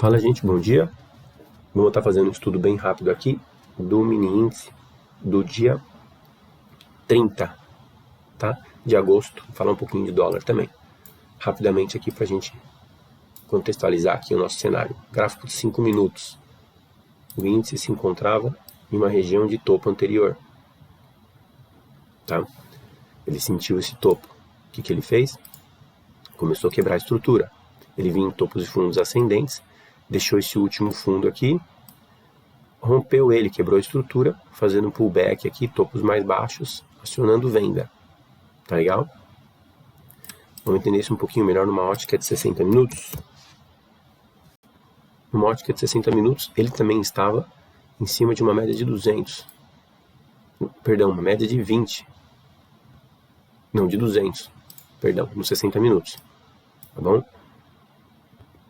Fala, gente, bom dia. Vamos estar fazendo um estudo bem rápido aqui do mini índice do dia 30, tá? De agosto. Vou falar um pouquinho de dólar também. Rapidamente aqui para a gente contextualizar aqui o nosso cenário. Gráfico de 5 minutos. O índice se encontrava em uma região de topo anterior, tá? Ele sentiu esse topo. O que ele fez? Começou a quebrar a estrutura. Ele vinha em topos e fundos ascendentes, deixou esse último fundo aqui, rompeu ele, quebrou a estrutura, fazendo um pullback aqui, topos mais baixos, acionando venda. Tá legal? Vamos entender isso um pouquinho melhor numa ótica de 60 minutos. Numa ótica de 60 minutos, ele também estava em cima de uma média de 200. Perdão, uma média de 20. Não, de 200. Perdão, nos 60 minutos. Tá bom?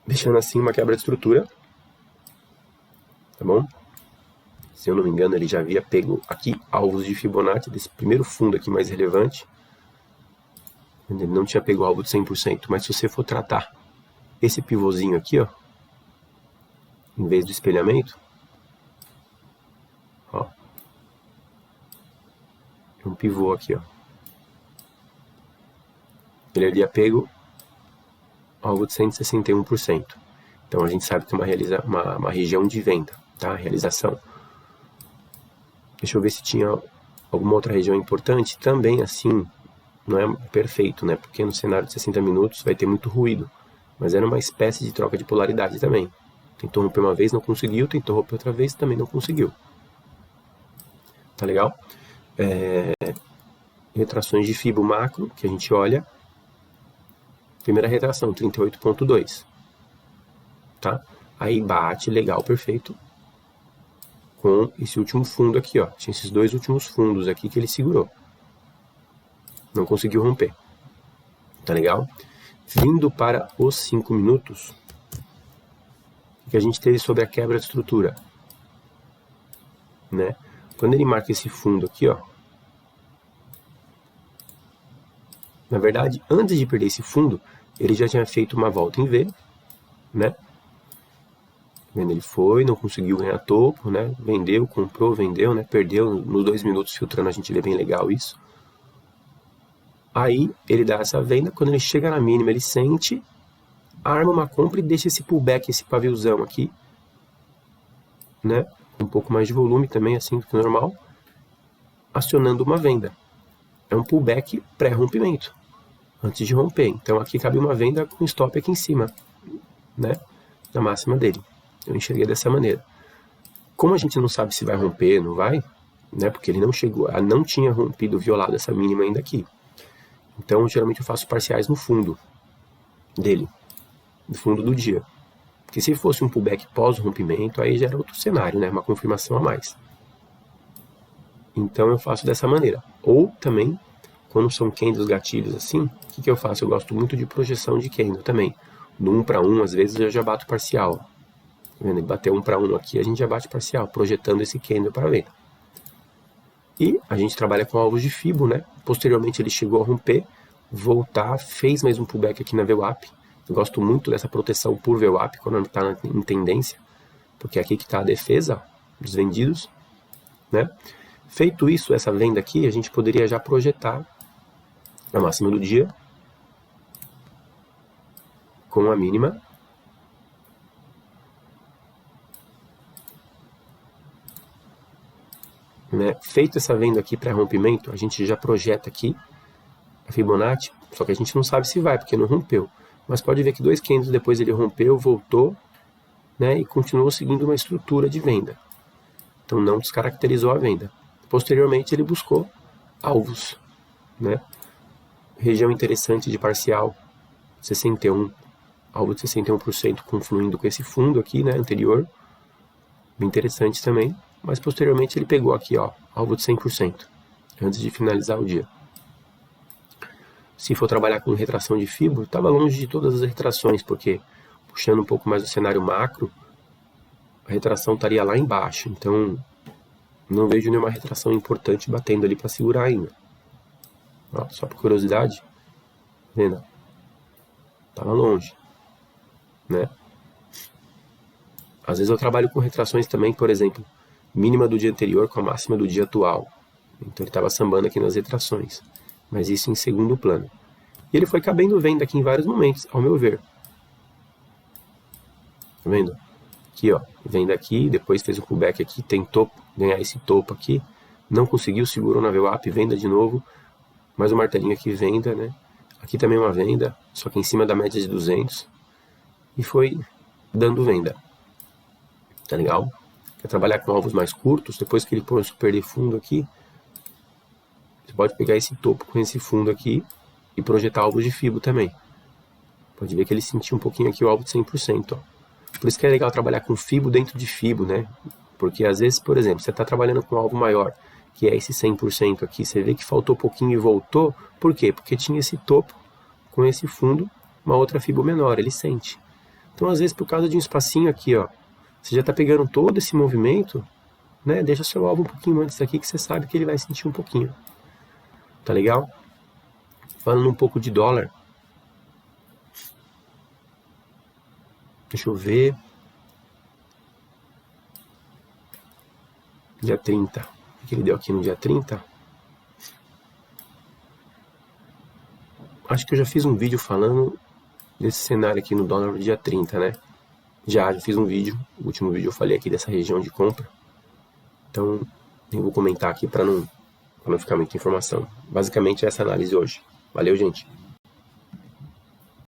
Deixando assim uma quebra de estrutura. Tá bom? Se eu não me engano, ele já havia pego aqui alvos de Fibonacci, desse primeiro fundo aqui mais relevante. Ele não tinha pego alvo de 100%, mas se você for tratar esse pivôzinho aqui, ó, em vez do espelhamento, ó, é um pivô aqui, ó. Ele havia pego alvo de 161%. Então a gente sabe que é uma região de venda, tá? Realização. Deixa eu ver se tinha alguma outra região importante. Também assim, não é perfeito, né? Porque no cenário de 60 minutos vai ter muito ruído. Mas era uma espécie de troca de polaridade também. Tentou romper uma vez, não conseguiu. Tentou romper outra vez, também não conseguiu. Tá legal? Retrações de Fibo macro, que a gente olha. Primeira retração, 38,2. Tá? Aí bate, legal, perfeito. Com esse último fundo aqui, ó. Tinha esses dois últimos fundos aqui que ele segurou. Não conseguiu romper. Tá legal? Vindo para os 5 minutos, o que a gente teve sobre a quebra de estrutura, né? Quando ele marca esse fundo aqui, ó. Na verdade, antes de perder esse fundo, ele já tinha feito uma volta em V, né? Ele foi, não conseguiu ganhar topo, né? Vendeu, comprou, vendeu, né? Perdeu nos 2 minutos filtrando, a gente vê bem legal isso. Aí ele dá essa venda, quando ele chega na mínima, ele sente, arma uma compra e deixa esse pullback, esse paviozão aqui, né? Um pouco mais de volume também, assim do que normal, acionando uma venda. É um pullback pré-rompimento, antes de romper. Então aqui cabe uma venda com stop aqui em cima, né? Na máxima dele. Eu enxerguei dessa maneira. Como a gente não sabe se vai romper, não vai, né? Porque ele não chegou, não tinha rompido, violado essa mínima ainda aqui. Então, geralmente eu faço parciais no fundo dele, no fundo do dia. Porque se fosse um pullback pós-rompimento, aí já era outro cenário, né? Uma confirmação a mais. Então eu faço dessa maneira. Ou também, quando são candles gatilhos assim, o que eu faço? Eu gosto muito de projeção de candle também. No 1 para 1, às vezes eu já bato parcial. Tá vendo? Ele bateu 1 para 1 aqui, a gente já bate parcial, projetando esse candle para venda. E a gente trabalha com alvos de Fibo, né? Posteriormente ele chegou a romper, voltar, fez mais um pullback aqui na VWAP. Eu gosto muito dessa proteção por VWAP quando está em tendência, porque é aqui que está a defesa dos vendidos, né? Feito isso, essa venda aqui, a gente poderia já projetar a máxima do dia com a mínima. Né? Feito essa venda aqui pré-rompimento, a gente já projeta aqui a Fibonacci, só que a gente não sabe se vai, porque não rompeu. Mas pode ver que 2 candles depois ele rompeu, voltou, né? E continuou seguindo uma estrutura de venda. Então não descaracterizou a venda. Posteriormente ele buscou alvos, né? Região interessante de parcial, 61, alvo de 61% confluindo com esse fundo aqui, né? Anterior, bem interessante também. Mas posteriormente ele pegou aqui, ó, alvo de 100%, antes de finalizar o dia. Se for trabalhar com retração de Fibo, estava longe de todas as retrações, porque puxando um pouco mais o cenário macro, a retração estaria lá embaixo. Então, não vejo nenhuma retração importante batendo ali para segurar ainda. Ó, só por curiosidade, tá vendo? Estava longe, né? Às vezes eu trabalho com retrações também, por exemplo, mínima do dia anterior com a máxima do dia atual. Então ele estava sambando aqui nas retrações, mas isso em segundo plano. E ele foi cabendo venda aqui em vários momentos, ao meu ver. Tá vendo? Aqui, ó, venda aqui, depois fez um pullback aqui, tentou ganhar esse topo aqui, não conseguiu, segurou na VWAP, venda de novo, mais um martelinho aqui, venda, né? Aqui também uma venda, só que em cima da média de 200, e foi dando venda. Tá legal? Quer trabalhar com alvos mais curtos, depois que ele põe o super de fundo aqui, você pode pegar esse topo com esse fundo aqui e projetar alvos de FIBO também. Pode ver que ele sentiu um pouquinho aqui o alvo de 100%, ó. Por isso que é legal trabalhar com FIBO dentro de FIBO, né? Porque às vezes, por exemplo, você está trabalhando com um alvo maior, que é esse 100% aqui, você vê que faltou pouquinho e voltou, por quê? Porque tinha esse topo com esse fundo, uma outra FIBO menor, ele sente. Então, às vezes, por causa de um espacinho aqui, ó, você já está pegando todo esse movimento, né? Deixa seu alvo um pouquinho antes aqui, que você sabe que ele vai sentir um pouquinho. Tá legal? Falando um pouco de dólar. Deixa eu ver. Dia 30. O que ele deu aqui no dia 30? Acho que eu já fiz um vídeo falando desse cenário aqui no dólar no dia 30, né? Já fiz um vídeo. O último vídeo eu falei aqui dessa região de compra. Então, eu vou comentar aqui para não ficar muita informação. Basicamente, essa análise hoje. Valeu, gente!